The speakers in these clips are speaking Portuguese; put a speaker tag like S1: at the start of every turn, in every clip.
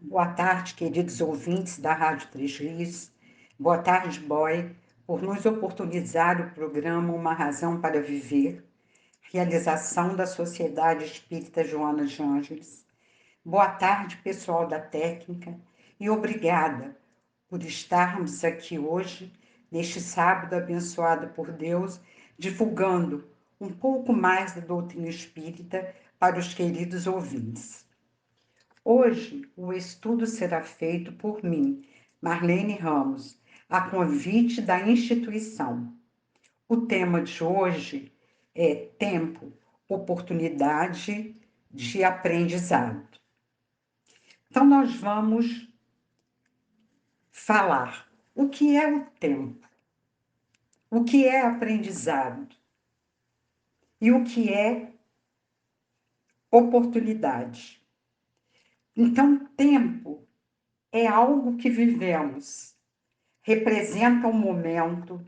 S1: Boa tarde, queridos ouvintes da Rádio Três Rios. Boa tarde, Boy, por nos oportunizar o programa Uma Razão para Viver, realização da Sociedade Espírita Joana de Ângeles. Boa tarde, pessoal da técnica, e obrigada por estarmos aqui hoje, neste sábado abençoado por Deus, divulgando um pouco mais da doutrina espírita para os queridos ouvintes. Hoje, o estudo será feito por mim, Marlene Ramos, a convite da instituição. O tema de hoje é tempo, oportunidade de aprendizado. Então, nós vamos falar o que é o tempo, o que é aprendizado e o que é oportunidade. Então, tempo é algo que vivemos, representa um momento,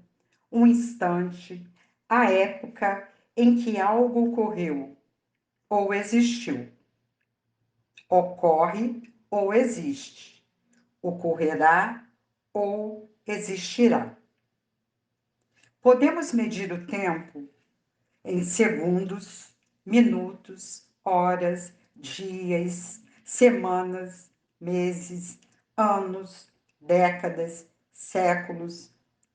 S1: um instante, a época em que algo ocorreu ou existiu. Ocorre ou existe. Ocorrerá ou existirá. Podemos medir o tempo em segundos, minutos, horas, dias, semanas, meses, anos, décadas, séculos,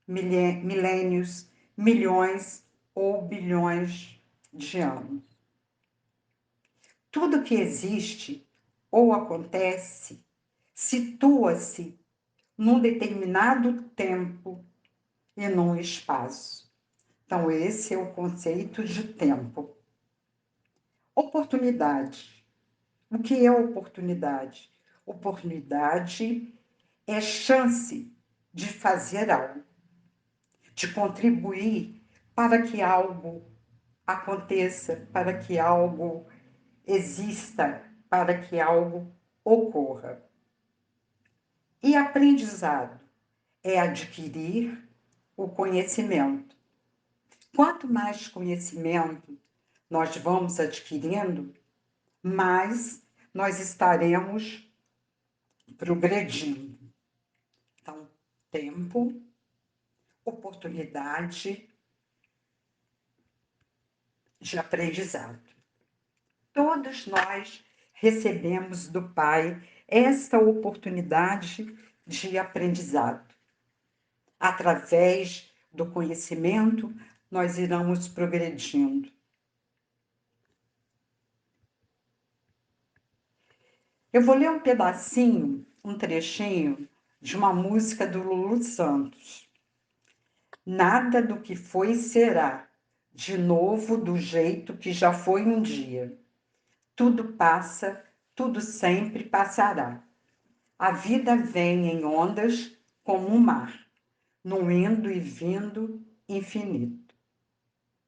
S1: milênios, milhões ou bilhões de anos. Tudo que existe ou acontece situa-se num determinado tempo e num espaço. Então, esse é o conceito de tempo. Oportunidade. O que é oportunidade? Oportunidade é chance de fazer algo, de contribuir para que algo aconteça, para que algo exista, para que algo ocorra. E aprendizado é adquirir o conhecimento. Quanto mais conhecimento nós vamos adquirindo, mais nós estaremos progredindo. Então, tempo, oportunidade de aprendizado. Todos nós recebemos do Pai esta oportunidade de aprendizado. Através do conhecimento, nós iremos progredindo. Eu vou ler um pedacinho, um trechinho, de uma música do Lulu Santos. Nada do que foi será de novo do jeito que já foi um dia. Tudo passa, tudo sempre passará. A vida vem em ondas como um mar, num indo e vindo infinito.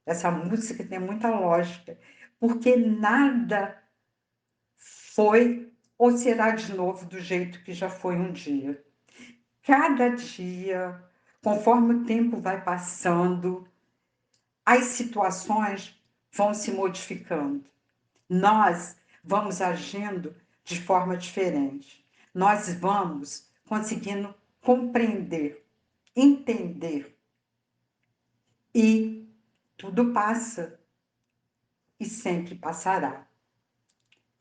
S1: Essa música tem muita lógica, porque nada foi ou será de novo do jeito que já foi um dia. Cada dia, conforme o tempo vai passando, as situações vão se modificando. Nós vamos agindo de forma diferente. Nós vamos conseguindo compreender, entender. E tudo passa e sempre passará.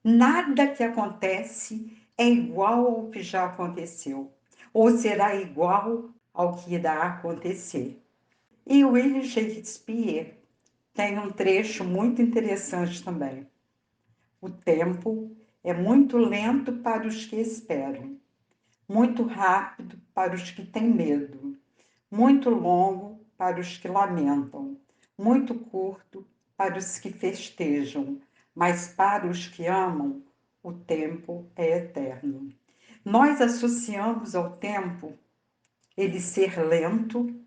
S1: Nada que acontece é igual ao que já aconteceu, ou será igual ao que irá acontecer. E William Shakespeare tem um trecho muito interessante também. O tempo é muito lento para os que esperam, muito rápido para os que têm medo, muito longo para os que lamentam, muito curto para os que festejam, mas para os que amam, o tempo é eterno. Nós associamos ao tempo ele ser lento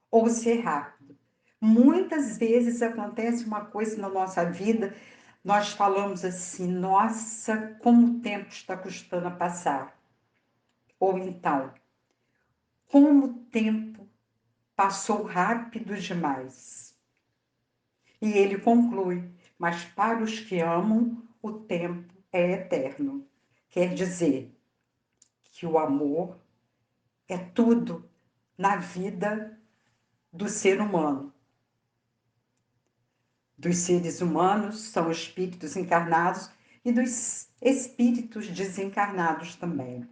S1: ou ser rápido. Muitas vezes acontece uma coisa na nossa vida, nós falamos assim, nossa, como o tempo está custando a passar. Ou então, como o tempo passou rápido demais. E ele conclui, mas para os que amam, o tempo é eterno. Quer dizer, que o amor é tudo na vida do ser humano. Dos seres humanos são espíritos encarnados e dos espíritos desencarnados também.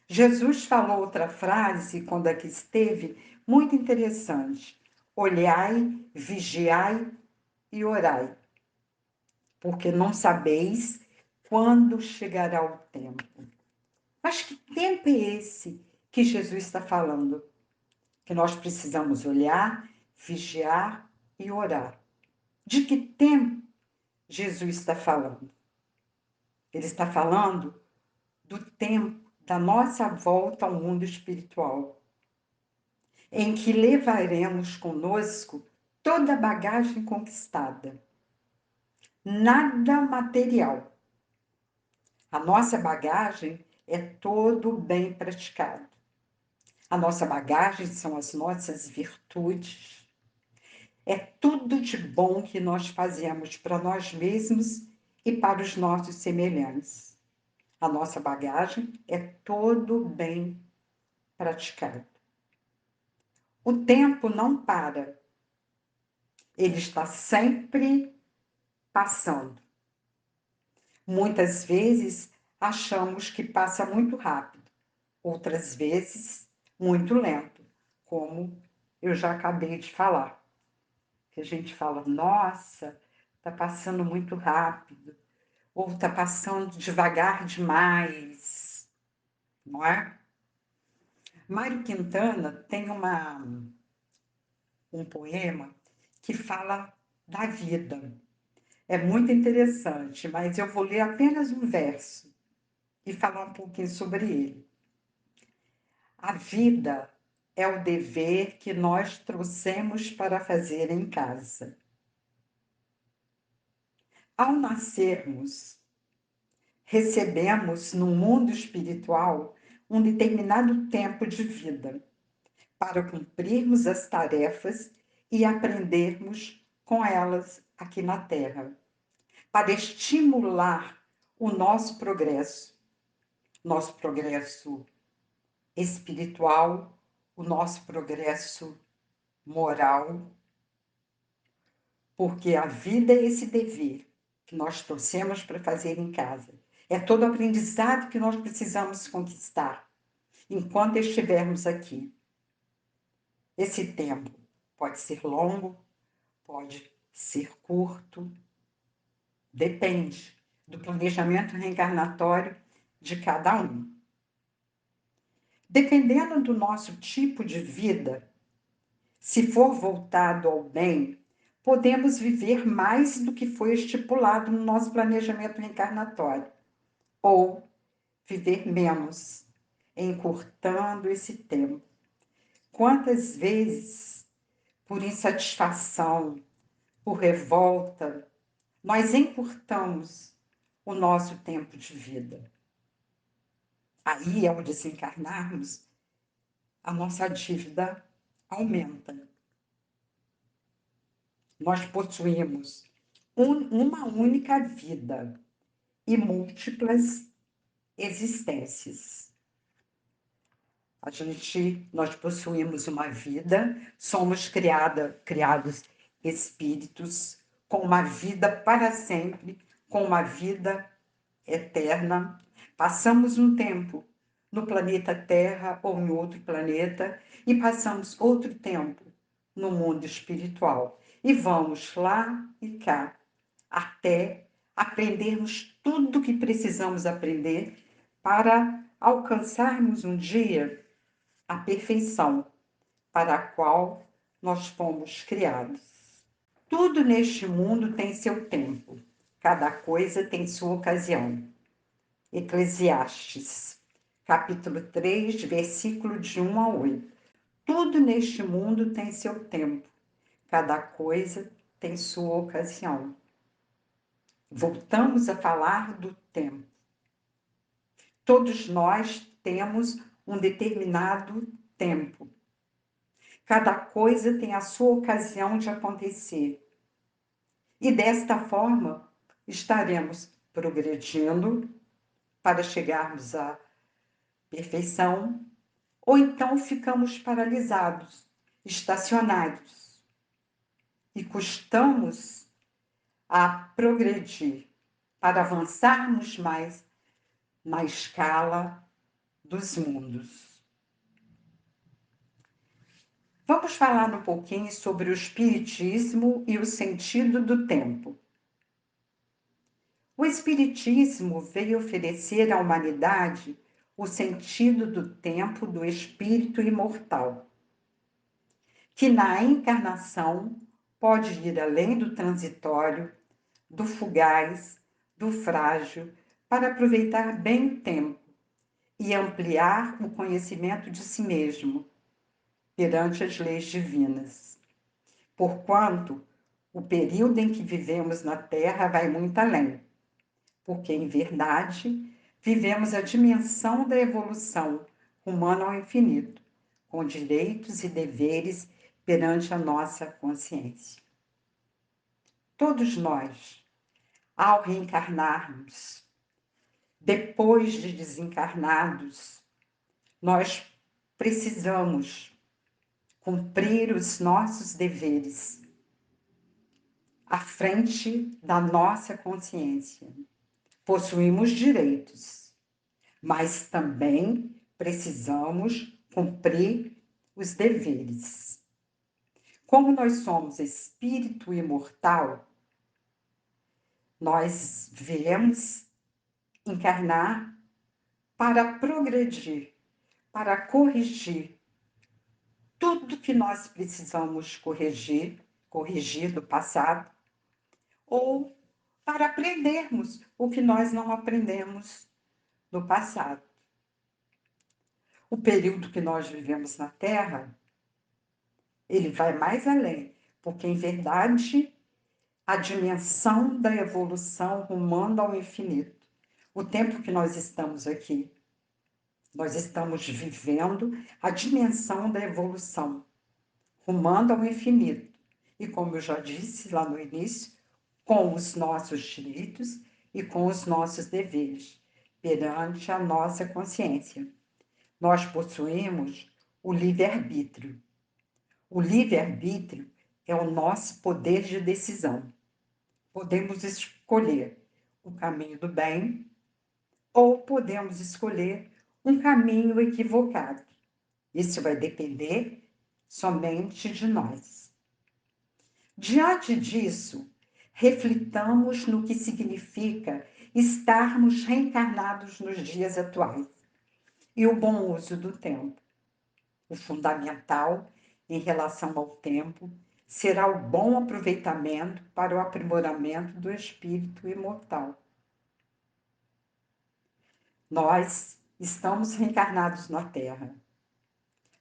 S1: Jesus falou outra frase quando aqui esteve, muito interessante. Olhai, vigiai e orai, porque não sabeis quando chegará o tempo. Mas que tempo é esse que Jesus está falando? Que nós precisamos olhar, vigiar e orar. De que tempo Jesus está falando? Ele está falando do tempo da nossa volta ao mundo espiritual, em que levaremos conosco toda a bagagem conquistada. Nada material. A nossa bagagem é todo o bem praticado. A nossa bagagem são as nossas virtudes. É tudo de bom que nós fazemos para nós mesmos e para os nossos semelhantes. A nossa bagagem é todo o bem praticado. O tempo não para. Ele está sempre passando. Muitas vezes achamos que passa muito rápido, outras vezes muito lento, como eu já acabei de falar. Que a gente fala, nossa, está passando muito rápido, ou está passando devagar demais, não é? Mário Quintana tem um poema que fala da vida. É muito interessante, mas eu vou ler apenas um verso e falar um pouquinho sobre ele. A vida é o dever que nós trouxemos para fazer em casa. Ao nascermos, recebemos no mundo espiritual um determinado tempo de vida para cumprirmos as tarefas e aprendermos com elas aqui na Terra, para estimular o nosso progresso espiritual, o nosso progresso moral, porque a vida é esse dever que nós trouxemos para fazer em casa. É todo o aprendizado que nós precisamos conquistar enquanto estivermos aqui. Esse tempo pode ser longo, pode ser curto, depende do planejamento reencarnatório de cada um. Dependendo do nosso tipo de vida, se for voltado ao bem, podemos viver mais do que foi estipulado no nosso planejamento reencarnatório, ou viver menos, encurtando esse tempo. Quantas vezes, por insatisfação, por revolta, nós encurtamos o nosso tempo de vida. Aí, ao desencarnarmos, a nossa dívida aumenta. Nós possuímos uma única vida e múltiplas existências. Nós possuímos uma vida, somos criados espíritos com uma vida para sempre, com uma vida eterna. Passamos um tempo no planeta Terra ou em outro planeta e passamos outro tempo no mundo espiritual. E vamos lá e cá, até aprendermos tudo o que precisamos aprender para alcançarmos um dia a perfeição para a qual nós fomos criados. Tudo neste mundo tem seu tempo, cada coisa tem sua ocasião. Eclesiastes, capítulo 3, versículo de 1 a 8. Tudo neste mundo tem seu tempo, cada coisa tem sua ocasião. Voltamos a falar do tempo. Todos nós temos um determinado tempo. Cada coisa tem a sua ocasião de acontecer. E desta forma, estaremos progredindo para chegarmos perfeição, ou então ficamos paralisados, estacionados e custamos a progredir para avançarmos mais na escala dos mundos. Vamos falar um pouquinho sobre o espiritismo e o sentido do tempo. O espiritismo veio oferecer à humanidade o sentido do tempo do espírito imortal, que na encarnação pode ir além do transitório, do fugaz, do frágil, para aproveitar bem o tempo e ampliar o conhecimento de si mesmo perante as leis divinas. Porquanto o período em que vivemos na Terra vai muito além, porque, em verdade, vivemos a dimensão da evolução humana ao infinito, com direitos e deveres perante a nossa consciência. Todos nós, ao reencarnarmos, depois de desencarnados, nós precisamos cumprir os nossos deveres à frente da nossa consciência. Possuímos direitos, mas também precisamos cumprir os deveres. Como nós somos espírito imortal, nós viemos encarnar para progredir, para corrigir tudo que nós precisamos corrigir do passado, ou para aprendermos o que nós não aprendemos no passado. O período que nós vivemos na Terra, ele vai mais além, porque, em verdade, a dimensão da evolução rumando ao infinito. O tempo que nós estamos aqui, nós estamos vivendo a dimensão da evolução, rumando ao infinito. E como eu já disse lá no início, com os nossos direitos e com os nossos deveres, perante a nossa consciência. Nós possuímos o livre-arbítrio. O livre-arbítrio é o nosso poder de decisão. Podemos escolher o caminho do bem ou podemos escolher um caminho equivocado. Isso vai depender somente de nós. Diante disso, reflitamos no que significa estarmos reencarnados nos dias atuais e o bom uso do tempo. O fundamental em relação ao tempo será o bom aproveitamento para o aprimoramento do espírito imortal. Nós estamos reencarnados na Terra.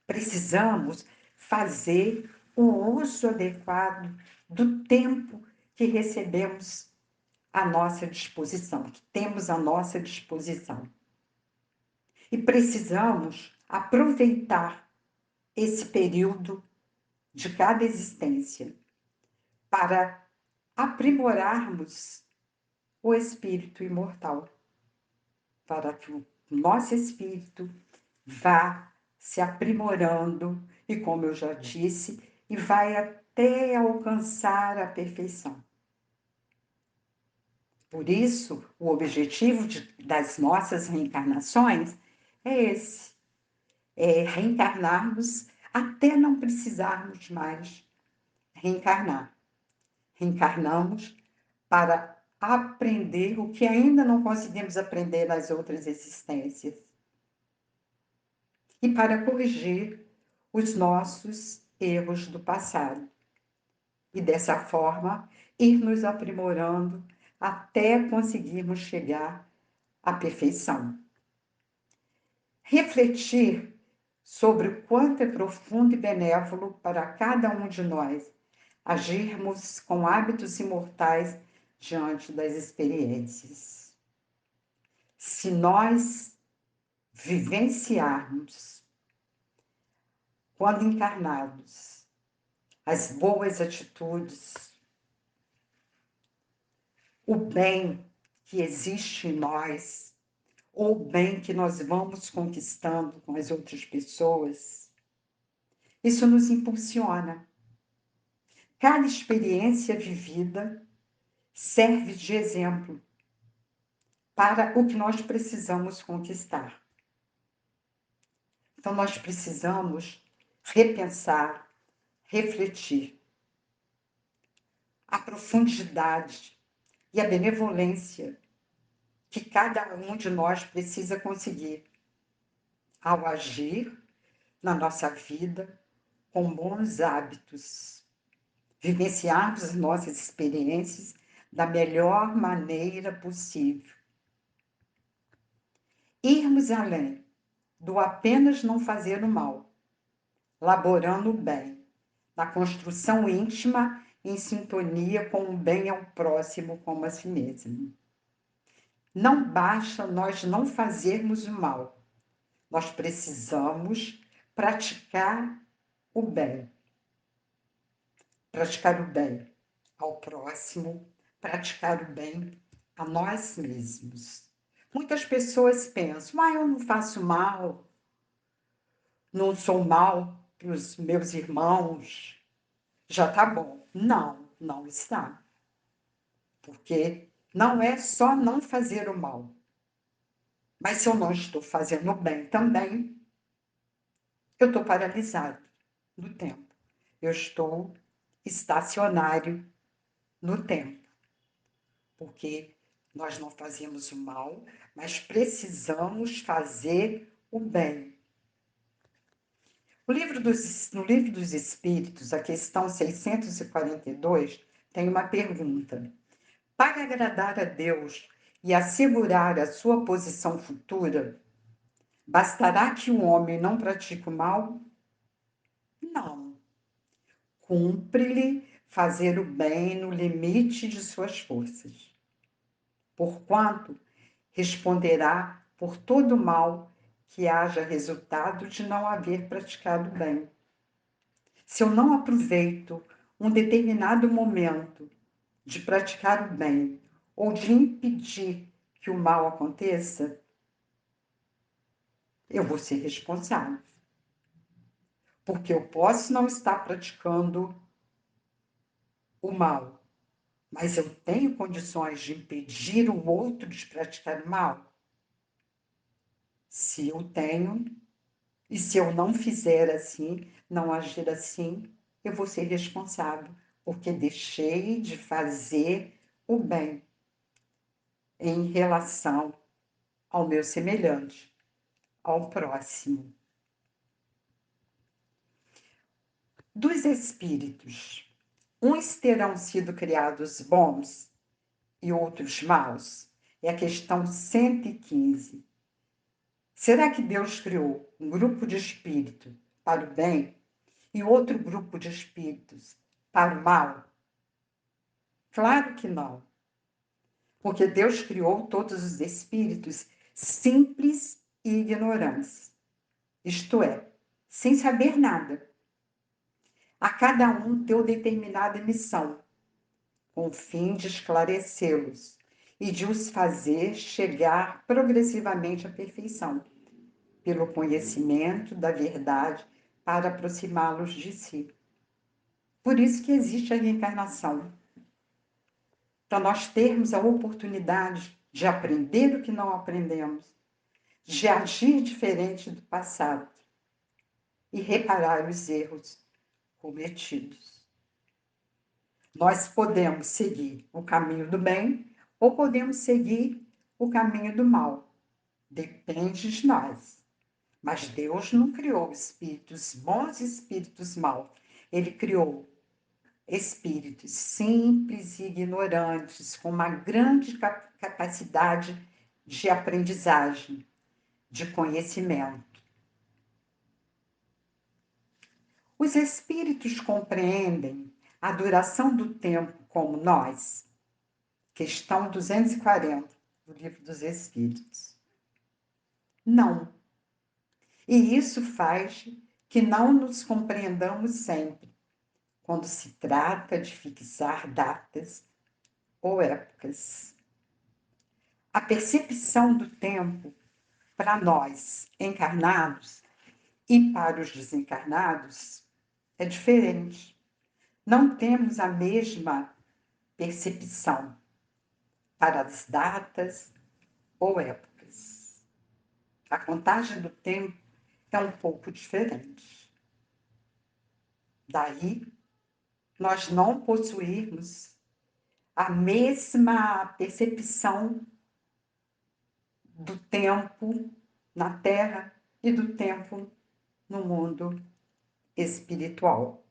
S1: Precisamos fazer o uso adequado do tempo que recebemos à nossa disposição, que temos à nossa disposição. E precisamos aproveitar esse período de cada existência para aprimorarmos o espírito imortal, para que o nosso espírito vá se aprimorando e, como eu já disse, e vai até alcançar a perfeição. Por isso, o objetivo das nossas reencarnações é esse, é reencarnarmos até não precisarmos mais reencarnar. Reencarnamos para aprender o que ainda não conseguimos aprender nas outras existências e para corrigir os nossos erros do passado. E dessa forma, ir nos aprimorando até conseguirmos chegar à perfeição. Refletir sobre o quanto é profundo e benévolo para cada um de nós agirmos com hábitos imortais diante das experiências. Se nós vivenciarmos, quando encarnados, as boas atitudes, o bem que existe em nós, ou o bem que nós vamos conquistando com as outras pessoas, isso nos impulsiona. Cada experiência vivida serve de exemplo para o que nós precisamos conquistar. Então, nós precisamos repensar, refletir a profundidade e a benevolência que cada um de nós precisa conseguir ao agir na nossa vida com bons hábitos, vivenciarmos as nossas experiências da melhor maneira possível. Irmos além do apenas não fazer o mal, laborando o bem, na construção íntima em sintonia com o bem ao próximo como a si mesmo. Não basta nós não fazermos o mal, nós precisamos praticar o bem. Praticar o bem ao próximo, praticar o bem a nós mesmos. Muitas pessoas pensam, eu não faço mal, não sou mal para os meus irmãos, já está bom. Não, não está. Porque não é só não fazer o mal. Mas se eu não estou fazendo o bem também, eu estou paralisado no tempo. Eu estou estacionário no tempo. Porque nós não fazemos o mal, mas precisamos fazer o bem. No Livro dos Espíritos, a questão 642, tem uma pergunta. Para agradar a Deus e assegurar a sua posição futura, bastará que o homem não pratique o mal? Não. Cumpre-lhe fazer o bem no limite de suas forças. Porquanto responderá por todo mal que haja resultado de não haver praticado bem. Se eu não aproveito um determinado momento de praticar o bem ou de impedir que o mal aconteça, eu vou ser responsável. Porque eu posso não estar praticando o mal, mas eu tenho condições de impedir o outro de praticar o mal? Se eu tenho, e se eu não fizer assim, não agir assim, eu vou ser responsável, porque deixei de fazer o bem em relação ao meu semelhante, ao próximo. Dos espíritos, uns terão sido criados bons e outros maus? É a questão 115. Será que Deus criou um grupo de espíritos para o bem e outro grupo de espíritos para o mal? Claro que não. Porque Deus criou todos os espíritos simples e ignorantes. Isto é, sem saber nada. A cada um deu determinada missão, com o fim de esclarecê-los e de os fazer chegar progressivamente à perfeição, pelo conhecimento da verdade para aproximá-los de si. Por isso que existe a reencarnação, para nós termos a oportunidade de aprender o que não aprendemos, de agir diferente do passado e reparar os erros cometidos. Nós podemos seguir o caminho do bem ou podemos seguir o caminho do mal. Depende de nós. Mas Deus não criou espíritos bons e espíritos maus. Ele criou espíritos simples e ignorantes, com uma grande capacidade de aprendizagem, de conhecimento. Os espíritos compreendem a duração do tempo como nós? Questão 240 do Livro dos Espíritos. Não. E isso faz que não nos compreendamos sempre, quando se trata de fixar datas ou épocas. A percepção do tempo para nós encarnados e para os desencarnados é diferente. Não temos a mesma percepção para as datas ou épocas. A contagem do tempo é um pouco diferente. Daí, nós não possuirmos a mesma percepção do tempo na Terra e do tempo no mundo espiritual.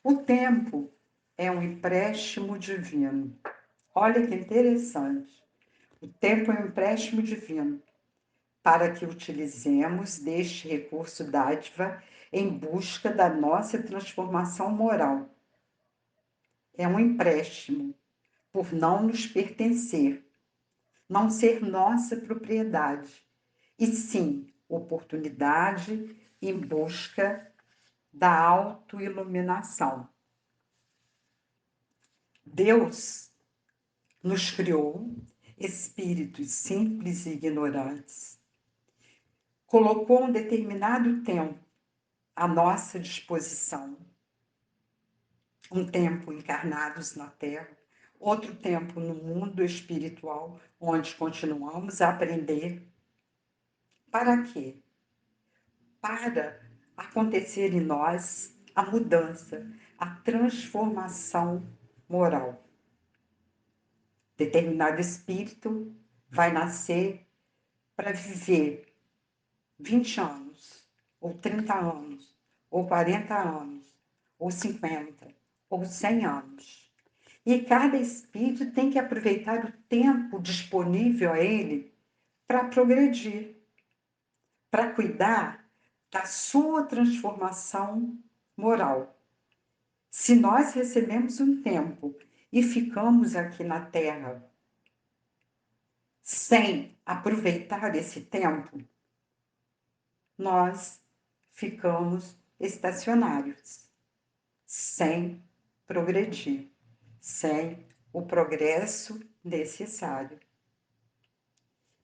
S1: O tempo é um empréstimo divino. Olha que interessante. O tempo é um empréstimo divino para que utilizemos deste recurso dádiva em busca da nossa transformação moral. É um empréstimo por não nos pertencer, não ser nossa propriedade, e sim oportunidade em busca da autoiluminação. Deus nos criou espíritos simples e ignorantes. Colocou um determinado tempo à nossa disposição. Um tempo encarnados na Terra, outro tempo no mundo espiritual, onde continuamos a aprender. Para quê? Para acontecer em nós a mudança, a transformação moral. Determinado espírito vai nascer para viver 20 anos, ou 30 anos, ou 40 anos, ou 50, ou 100 anos. E cada espírito tem que aproveitar o tempo disponível a ele para progredir, para cuidar da sua transformação moral. Se nós recebemos um tempo e ficamos aqui na Terra sem aproveitar esse tempo, nós ficamos estacionários, sem progredir, sem o progresso necessário.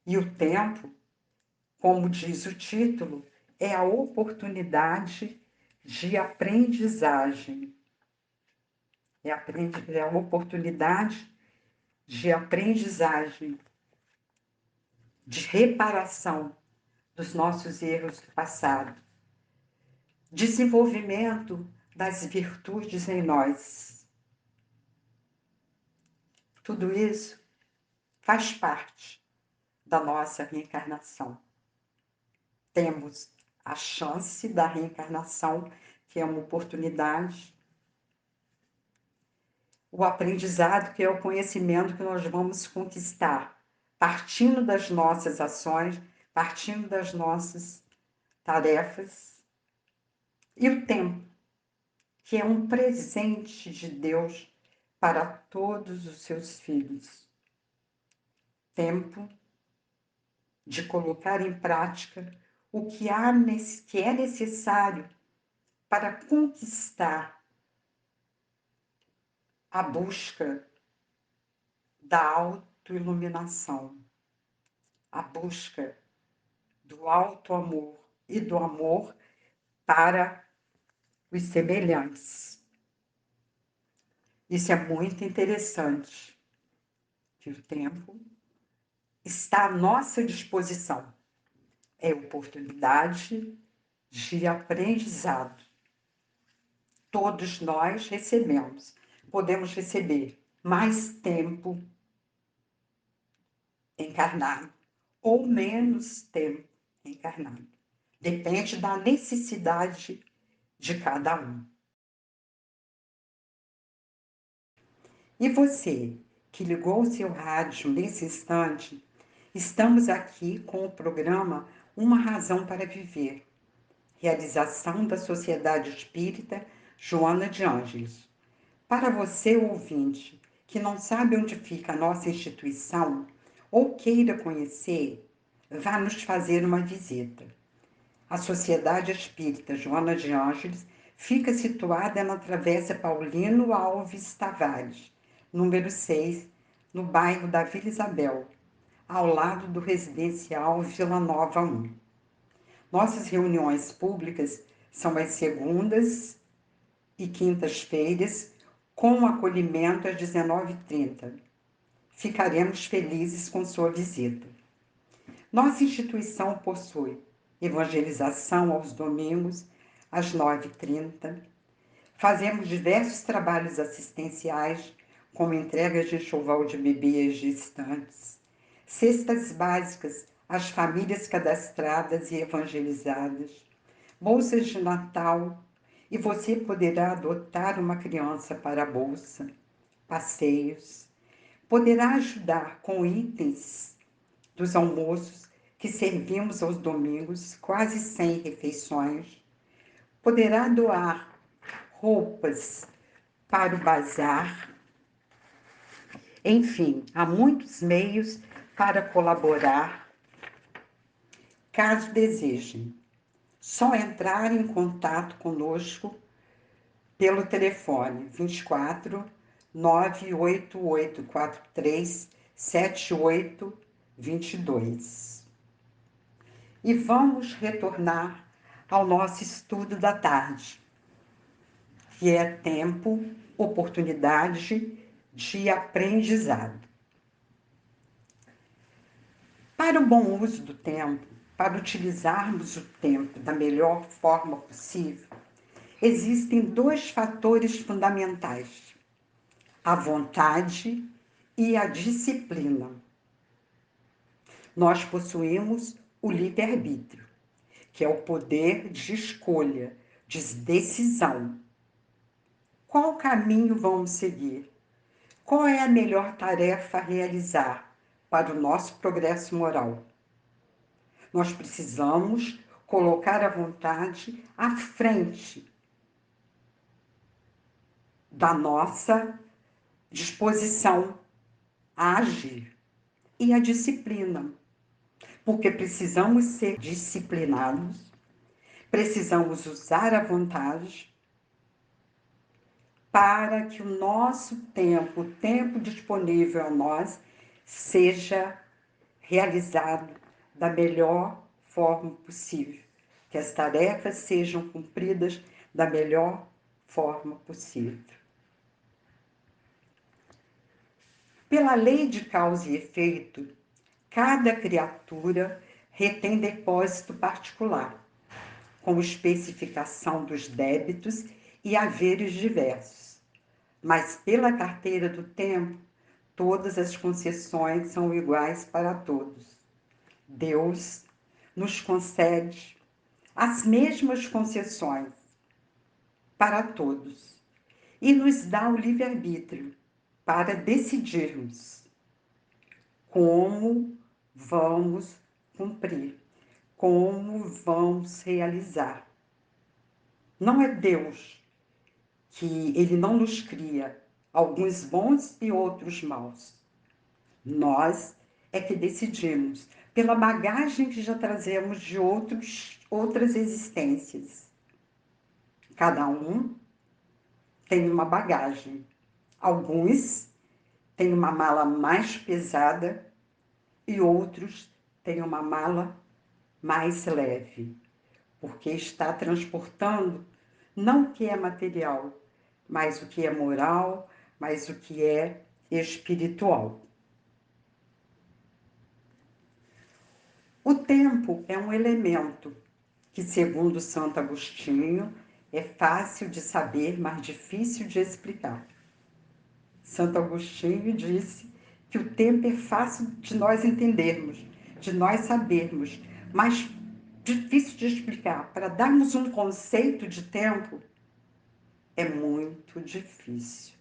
S1: E o tempo, como diz o título, é a oportunidade de aprendizagem. É a oportunidade de aprendizagem, de reparação dos nossos erros do passado, desenvolvimento das virtudes em nós. Tudo isso faz parte da nossa reencarnação. Temos a chance da reencarnação, que é uma oportunidade, o aprendizado, que é o conhecimento que nós vamos conquistar, partindo das nossas ações, partindo das nossas tarefas, e o tempo, que é um presente de Deus para todos os seus filhos. Tempo de colocar em prática o que é necessário para conquistar a busca da autoiluminação, a busca do auto-amor e do amor para os semelhantes. Isso é muito interessante, que o tempo está à nossa disposição. É oportunidade de aprendizado. Todos nós recebemos. Podemos receber mais tempo encarnado ou menos tempo encarnado. Depende da necessidade de cada um. E você, que ligou o seu rádio nesse instante, estamos aqui com o programa Uma Razão para Viver, realização da Sociedade Espírita Joana de Ângeles. Para você, ouvinte, que não sabe onde fica a nossa instituição ou queira conhecer, vá nos fazer uma visita. A Sociedade Espírita Joana de Ângeles fica situada na Travessa Paulino Alves Tavares, número 6, no bairro da Vila Isabel, ao lado do residencial Vila Nova 1. Nossas reuniões públicas são às segundas e quintas-feiras, com acolhimento às 19h30. Ficaremos felizes com sua visita. Nossa instituição possui evangelização aos domingos, às 9h30. Fazemos diversos trabalhos assistenciais, como entregas de enxoval de bebês gestantes, cestas básicas às famílias cadastradas e evangelizadas, bolsas de Natal, e você poderá adotar uma criança para a bolsa, passeios, poderá ajudar com itens dos almoços que servimos aos domingos, quase 100 refeições, poderá doar roupas para o bazar. Enfim, há muitos meios para colaborar, caso desejem. Só entrar em contato conosco pelo telefone 24 98843 7822. E vamos retornar ao nosso estudo da tarde, que é tempo, oportunidade de aprendizado. Para o bom uso do tempo, para utilizarmos o tempo da melhor forma possível, existem dois fatores fundamentais: a vontade e a disciplina. Nós possuímos o livre-arbítrio, que é o poder de escolha, de decisão. Qual caminho vamos seguir? Qual é a melhor tarefa a realizar para o nosso progresso moral? Nós precisamos colocar a vontade à frente da nossa disposição a agir, e a disciplina, porque precisamos ser disciplinados, precisamos usar a vontade para que o nosso tempo, o tempo disponível a nós, seja realizado da melhor forma possível, que as tarefas sejam cumpridas da melhor forma possível. Pela lei de causa e efeito, cada criatura retém depósito particular, com especificação dos débitos e haveres diversos. Mas pela carteira do tempo, todas as concessões são iguais para todos. Deus nos concede as mesmas concessões para todos e nos dá o livre-arbítrio para decidirmos como vamos cumprir, como vamos realizar. Não é Deus que ele não nos cria, alguns bons e outros maus. Nós é que decidimos, pela bagagem que já trazemos de outras existências. Cada um tem uma bagagem. Alguns têm uma mala mais pesada e outros têm uma mala mais leve, porque está transportando não o que é material, mas o que é moral, mas o que é espiritual. O tempo é um elemento que, segundo Santo Agostinho, é fácil de saber, mas difícil de explicar. Santo Agostinho disse que o tempo é fácil de nós entendermos, de nós sabermos, mas difícil de explicar. Para darmos um conceito de tempo, é muito difícil.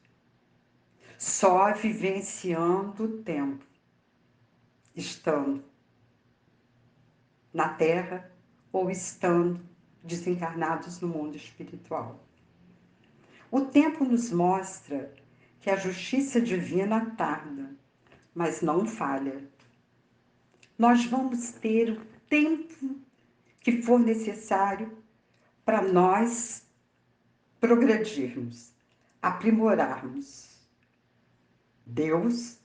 S1: Só vivenciando o tempo, estando na Terra ou estando desencarnados no mundo espiritual. O tempo nos mostra que a justiça divina tarda, mas não falha. Nós vamos ter o tempo que for necessário para nós progredirmos, aprimorarmos. Deus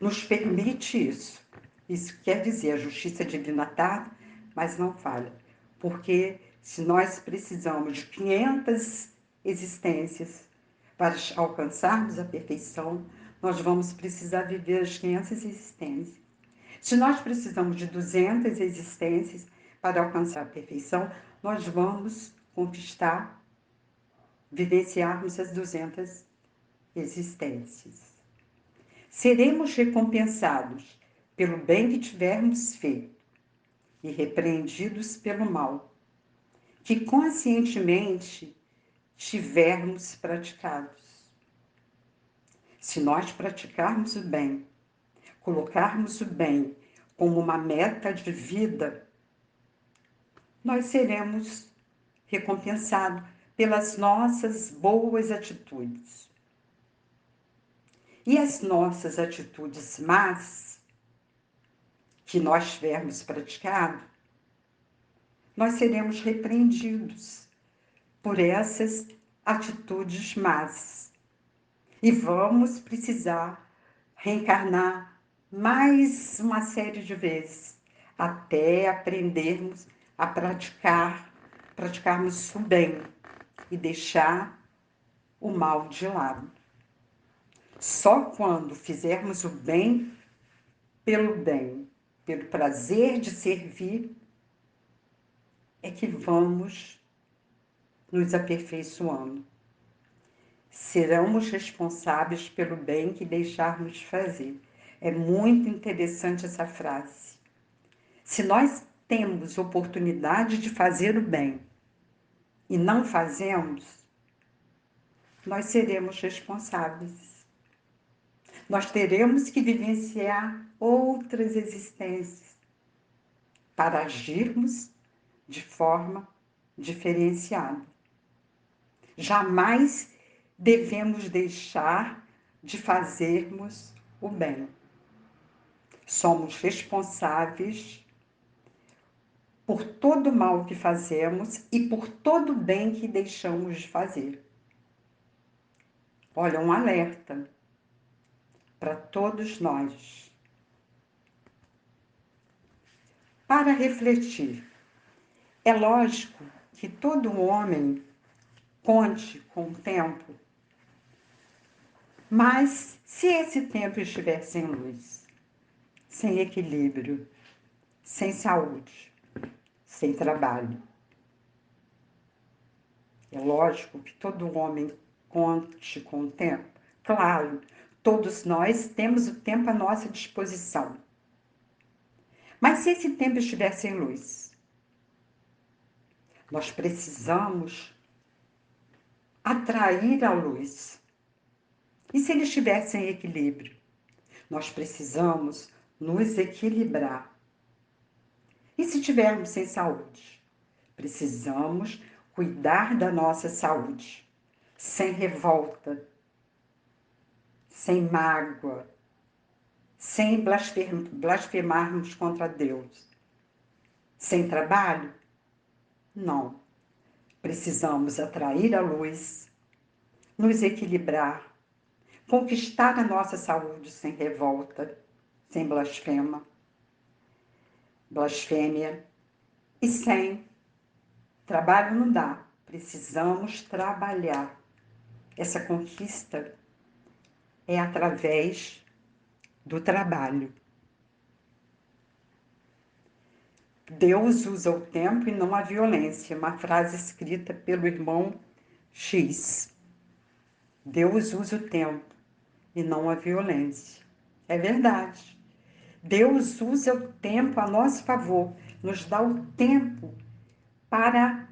S1: nos permite isso. Isso quer dizer, a justiça divina tarda, mas não falha. Porque se nós precisamos de 500 existências para alcançarmos a perfeição, nós vamos precisar viver as 500 existências. Se nós precisamos de 200 existências para alcançar a perfeição, nós vamos conquistar, vivenciarmos as 200 existências. Seremos recompensados pelo bem que tivermos feito e repreendidos pelo mal que conscientemente tivermos praticados. Se nós praticarmos o bem, colocarmos o bem como uma meta de vida, nós seremos recompensados pelas nossas boas atitudes. E as nossas atitudes más, que nós tivermos praticado, nós seremos repreendidos por essas atitudes más. E vamos precisar reencarnar mais uma série de vezes, até aprendermos a praticarmos o bem e deixar o mal de lado. Só quando fizermos o bem, pelo prazer de servir, é que vamos nos aperfeiçoando. Seremos responsáveis pelo bem que deixarmos de fazer. É muito interessante essa frase. Se nós temos oportunidade de fazer o bem e não fazemos, nós seremos responsáveis. Nós teremos que vivenciar outras existências para agirmos de forma diferenciada. Jamais devemos deixar de fazermos o bem. Somos responsáveis por todo o mal que fazemos e por todo o bem que deixamos de fazer. Olha, um alerta para todos nós. Para refletir, é lógico que todo homem conte com o tempo, mas se esse tempo estiver sem luz, sem equilíbrio, sem saúde, sem trabalho, é lógico que todo homem conte com o tempo. Claro, todos nós temos o tempo à nossa disposição. Mas se esse tempo estiver sem luz, nós precisamos atrair a luz. E se ele estiver sem equilíbrio, nós precisamos nos equilibrar. E se estivermos sem saúde, precisamos cuidar da nossa saúde, sem revolta, sem mágoa, sem blasfemarmos contra Deus. Sem trabalho? Não. Precisamos atrair a luz, nos equilibrar, conquistar a nossa saúde sem revolta, sem blasfêmia e sem trabalho não dá. Precisamos trabalhar. Essa conquista é através do trabalho. Deus usa o tempo e não a violência. Uma frase escrita pelo irmão X. Deus usa o tempo e não a violência. É verdade. Deus usa o tempo a nosso favor, nos dá o tempo para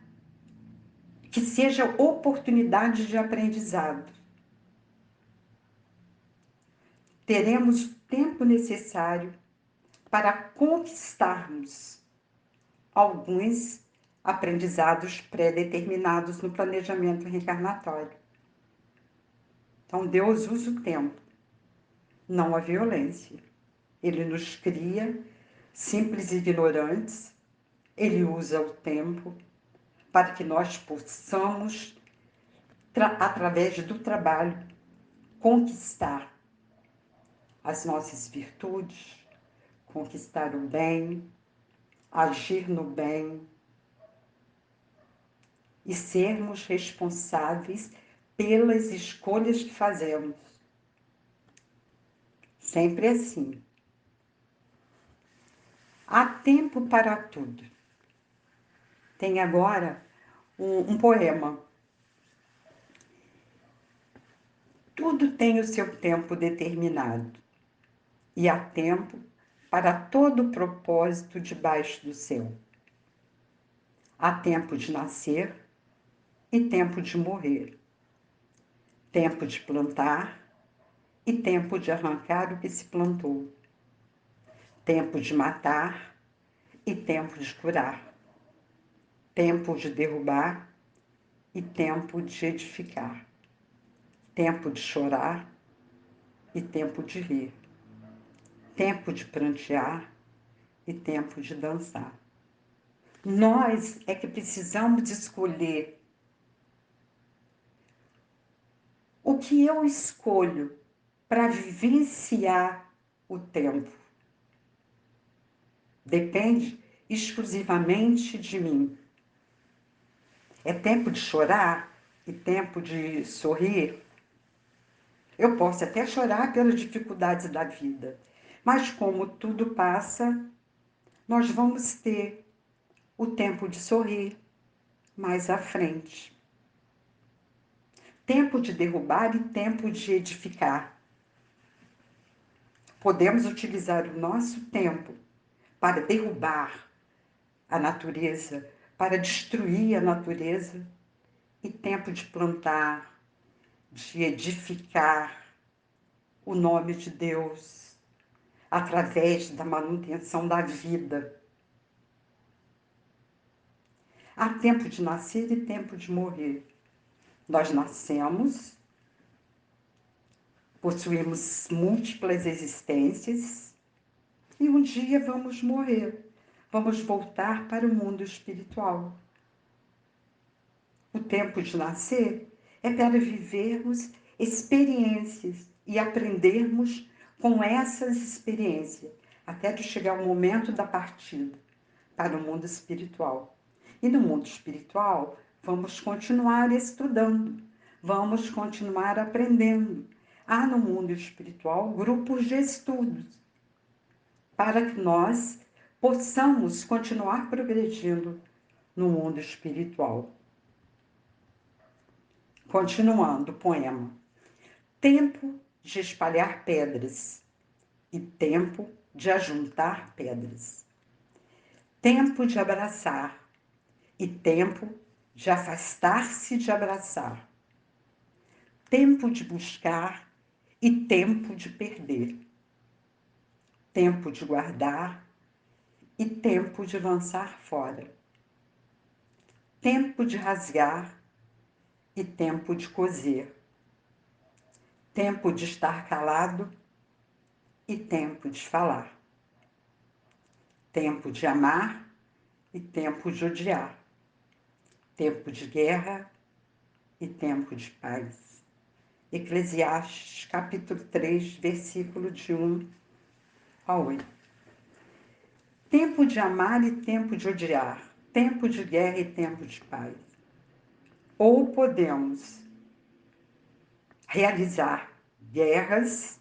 S1: que seja oportunidade de aprendizado. Teremos o tempo necessário para conquistarmos alguns aprendizados pré-determinados no planejamento reencarnatório. Então, Deus usa o tempo, não a violência. Ele nos cria simples e ignorantes, ele usa o tempo para que nós possamos, através do trabalho, conquistar as nossas virtudes, conquistar o bem, agir no bem e sermos responsáveis pelas escolhas que fazemos. Sempre assim. Há tempo para tudo. Tem agora um poema. Tudo tem o seu tempo determinado, e há tempo para todo o propósito debaixo do céu. Há tempo de nascer e tempo de morrer, tempo de plantar e tempo de arrancar o que se plantou, tempo de matar e tempo de curar, tempo de derrubar e tempo de edificar, tempo de chorar e tempo de rir, tempo de prantear e tempo de dançar. Nós é que precisamos escolher o que eu escolho para vivenciar o tempo. Depende exclusivamente de mim. É tempo de chorar e tempo de sorrir. Eu posso até chorar pelas dificuldades da vida, mas como tudo passa, nós vamos ter o tempo de sorrir mais à frente. Tempo de derrubar e tempo de edificar. Podemos utilizar o nosso tempo para derrubar a natureza, para destruir a natureza, e tempo de plantar, de edificar o nome de Deus através da manutenção da vida. Há tempo de nascer e tempo de morrer. Nós nascemos, possuímos múltiplas existências e um dia vamos morrer. Vamos voltar para o mundo espiritual. O tempo de nascer é para vivermos experiências e aprendermos com essas experiências, até que chegar o momento da partida para o mundo espiritual. E no mundo espiritual, vamos continuar estudando, vamos continuar aprendendo. Há no mundo espiritual grupos de estudos para que nós possamos continuar progredindo no mundo espiritual. Continuando o poema. Tempo de espalhar pedras e tempo de ajuntar pedras. Tempo de abraçar e tempo de afastar-se de abraçar. Tempo de buscar e tempo de perder. Tempo de guardar e tempo de lançar fora. Tempo de rasgar e tempo de coser. Tempo de estar calado e tempo de falar. Tempo de amar e tempo de odiar. Tempo de guerra e tempo de paz. Eclesiastes, capítulo 3, versículo de 1 a 8. Tempo de amar e tempo de odiar. Tempo de guerra e tempo de paz. Ou podemos realizar guerras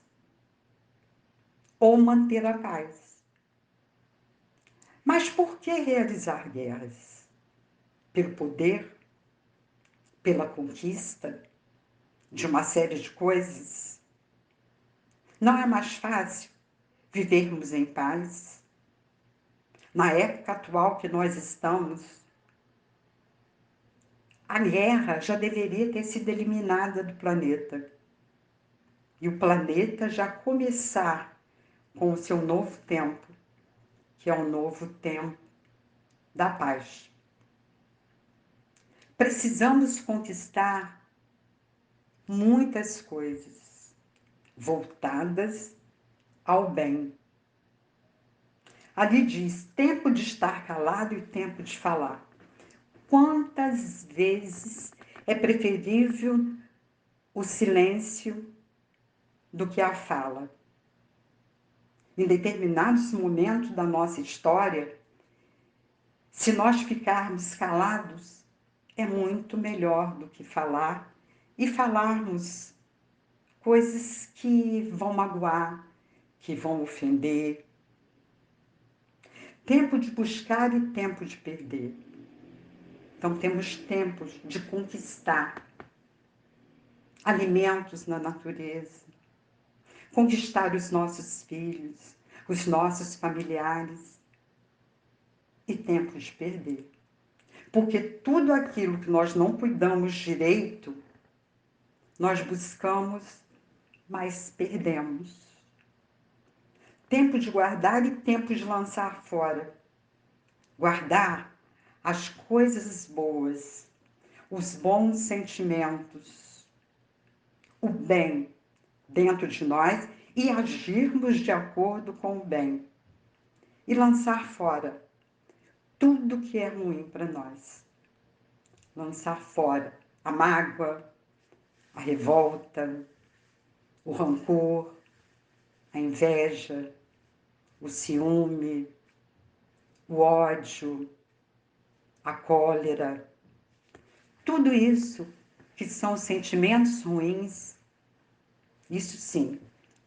S1: ou manter a paz. Mas por que realizar guerras? Pelo poder? Pela conquista de uma série de coisas? Não é mais fácil vivermos em paz? Na época atual que nós estamos, a guerra já deveria ter sido eliminada do planeta. E o planeta já começar com o seu novo tempo, que é o novo tempo da paz. Precisamos conquistar muitas coisas voltadas ao bem. Ali diz, tempo de estar calado e tempo de falar. Quantas vezes é preferível o silêncio do que a fala? em determinados momentos da nossa história, se nós ficarmos calados, é muito melhor do que falar e falarmos coisas que vão magoar, que vão ofender. Tempo de buscar e tempo de perder. Então, temos tempos de conquistar alimentos na natureza, conquistar os nossos filhos, os nossos familiares, e tempo de perder. Porque tudo aquilo que nós não cuidamos direito, nós buscamos, mas perdemos. Tempo de guardar e tempo de lançar fora. Guardar as coisas boas, os bons sentimentos, o bem dentro de nós e agirmos de acordo com o bem. E lançar fora tudo que é ruim para nós. Lançar fora a mágoa, a revolta, o rancor, a inveja, o ciúme, o ódio, a cólera. Tudo isso que são sentimentos ruins, isso sim,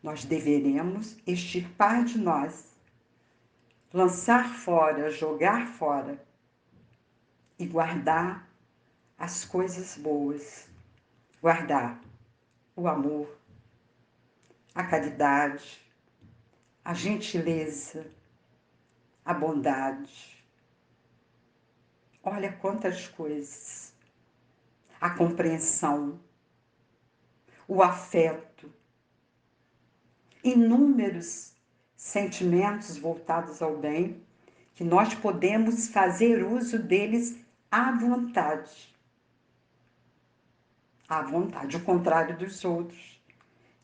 S1: nós deveremos extirpar de nós, lançar fora, jogar fora e guardar as coisas boas, guardar o amor, a caridade, a gentileza, a bondade. Olha quantas coisas. A compreensão, o afeto, inúmeros sentimentos voltados ao bem, que nós podemos fazer uso deles à vontade. À vontade, o contrário dos outros,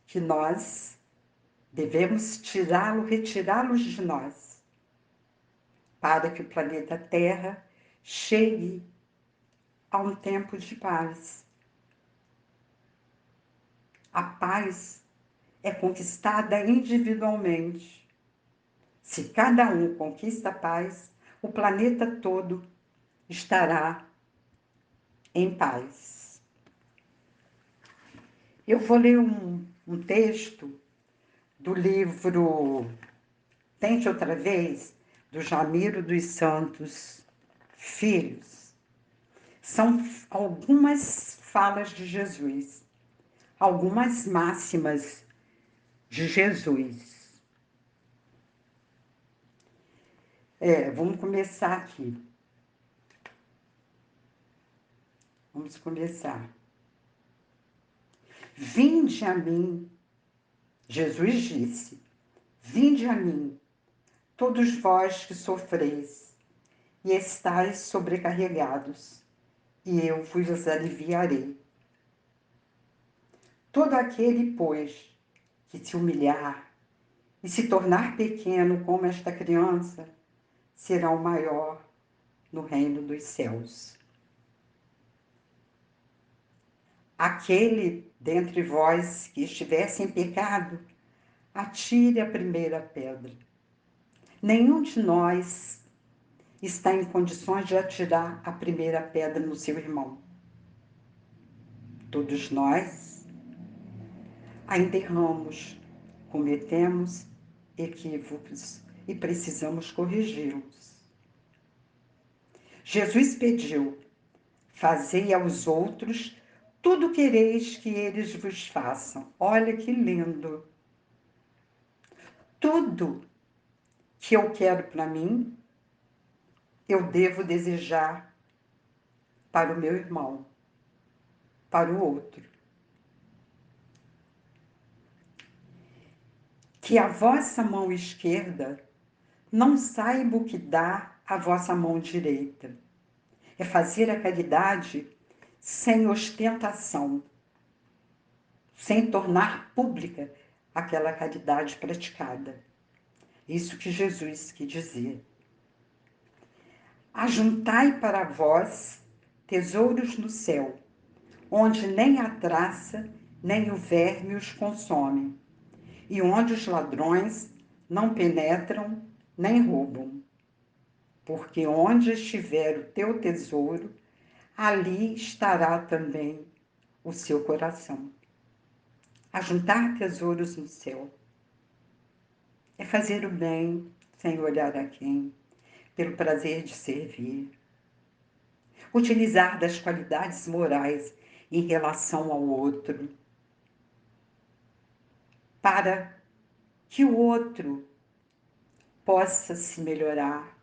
S1: que nós devemos retirá-los de nós, para que o planeta Terra chegue a um tempo de paz. A paz é conquistada individualmente. Se cada um conquista a paz, o planeta todo estará em paz. Eu vou ler um texto do livro Tente Outra Vez, do Jamiro dos Santos Filhos. São algumas falas de Jesus, algumas máximas de Jesus. Vamos começar aqui. Vamos começar. Vinde a mim, Jesus disse, vinde a mim, todos vós que sofreis e estáis sobrecarregados, e eu vos aliviarei. Todo aquele, pois, que se humilhar e se tornar pequeno como esta criança, será o maior no reino dos céus. Aquele dentre vós que estivesse em pecado, atire a primeira pedra. Nenhum de nós está em condições de atirar a primeira pedra no seu irmão. Todos nós ainda erramos, cometemos equívocos e precisamos corrigi-los. Jesus pediu: fazei aos outros tudo quereis que eles vos façam. Olha que lindo! Tudo que eu quero para mim, eu devo desejar para o meu irmão, para o outro. Que a vossa mão esquerda não saiba o que dá a vossa mão direita. É fazer a caridade sem ostentação, sem tornar pública aquela caridade praticada. Isso que Jesus quis dizer. Ajuntai para vós tesouros no céu, onde nem a traça, nem o verme os consome, e onde os ladrões não penetram nem roubam, porque onde estiver o teu tesouro, ali estará também o seu coração. Ajuntar tesouros no céu é fazer o bem sem olhar a quem, pelo prazer de servir. Utilizar das qualidades morais em relação ao outro, para que o outro possa se melhorar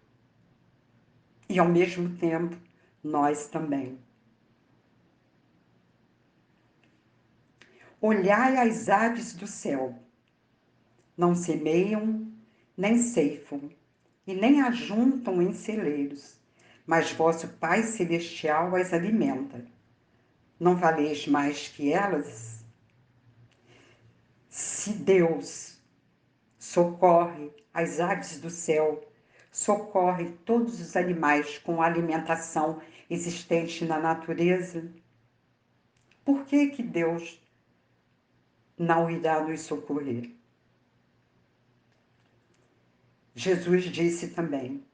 S1: e, ao mesmo tempo, nós também. Olhai as aves do céu, não semeiam, nem ceifam, e nem ajuntam em celeiros, mas vosso Pai Celestial as alimenta. Não valeis mais que elas? Se Deus socorre as aves do céu, socorre todos os animais com a alimentação existente na natureza, por que que Deus não irá nos socorrer? Jesus disse também: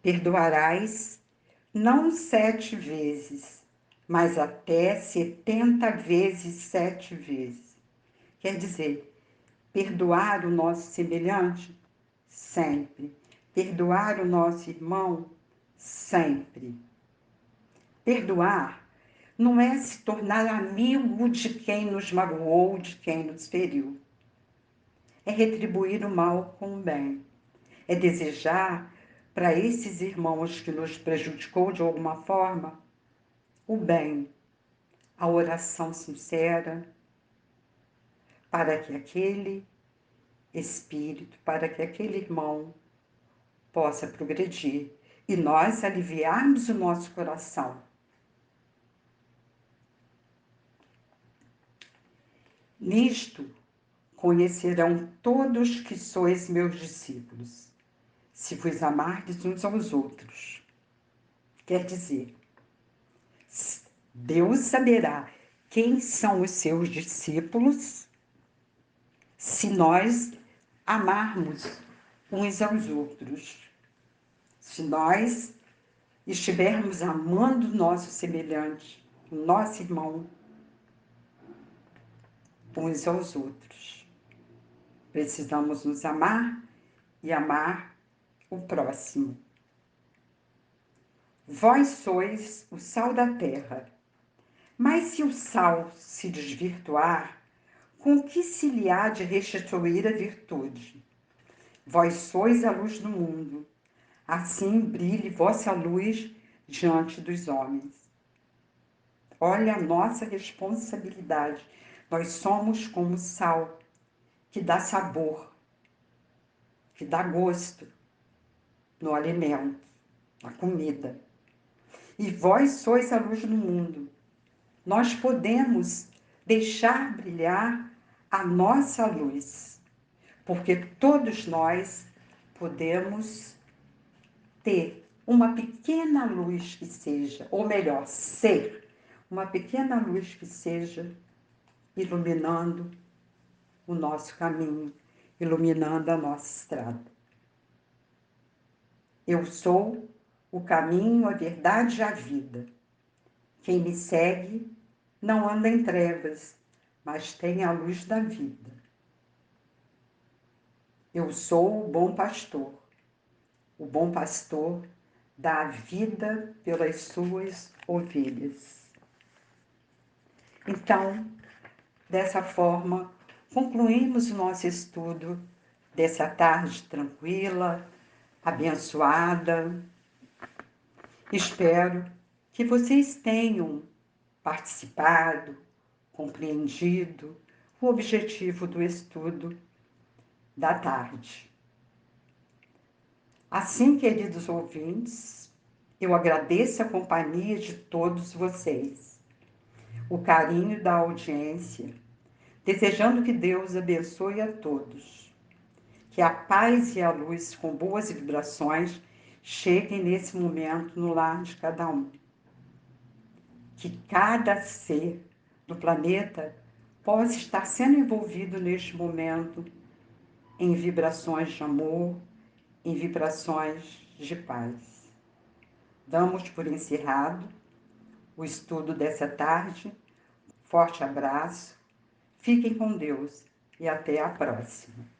S1: perdoarás não 7 vezes, mas até 70 vezes 7 vezes. Quer dizer, perdoar o nosso semelhante? Sempre. Perdoar o nosso irmão? Sempre. Perdoar não é se tornar amigo de quem nos magoou, de quem nos feriu. É retribuir o mal com o bem. É desejar para esses irmãos que nos prejudicou de alguma forma o bem, a oração sincera, para que aquele espírito, para que aquele irmão possa progredir e nós aliviarmos o nosso coração. Nisto conhecerão todos que sois meus discípulos, se vos amardes uns aos outros. Quer dizer, Deus saberá quem são os seus discípulos se nós amarmos uns aos outros. Se nós estivermos amando o nosso semelhante, o nosso irmão, uns aos outros. Precisamos nos amar e amar o próximo. Vós sois o sal da terra, mas se o sal se desvirtuar, com que se lhe há de restituir a virtude? Vós sois a luz do mundo, assim brilhe vossa luz diante dos homens. Olha a nossa responsabilidade. Nós somos como sal, que dá sabor, que dá gosto no alimento, na comida. E vós sois a luz do mundo. Nós podemos deixar brilhar a nossa luz, porque todos nós podemos ter uma pequena luz que seja, ou melhor, ser uma pequena luz que seja iluminando o nosso caminho, iluminando a nossa estrada. Eu sou o caminho, a verdade e a vida. Quem me segue não anda em trevas, mas tem a luz da vida. Eu sou o bom pastor. O bom pastor dá a vida pelas suas ovelhas. Então, dessa forma, concluímos o nosso estudo dessa tarde tranquila, abençoada. Espero que vocês tenham participado, compreendido o objetivo do estudo da tarde. Assim, queridos ouvintes, eu agradeço a companhia de todos vocês, o carinho da audiência, desejando que Deus abençoe a todos, que a paz e a luz com boas vibrações cheguem nesse momento no lar de cada um, que cada ser do planeta possa estar sendo envolvido neste momento em vibrações de amor, em vibrações de paz. Damos por encerrado o estudo dessa tarde. Forte abraço, fiquem com Deus e até a próxima.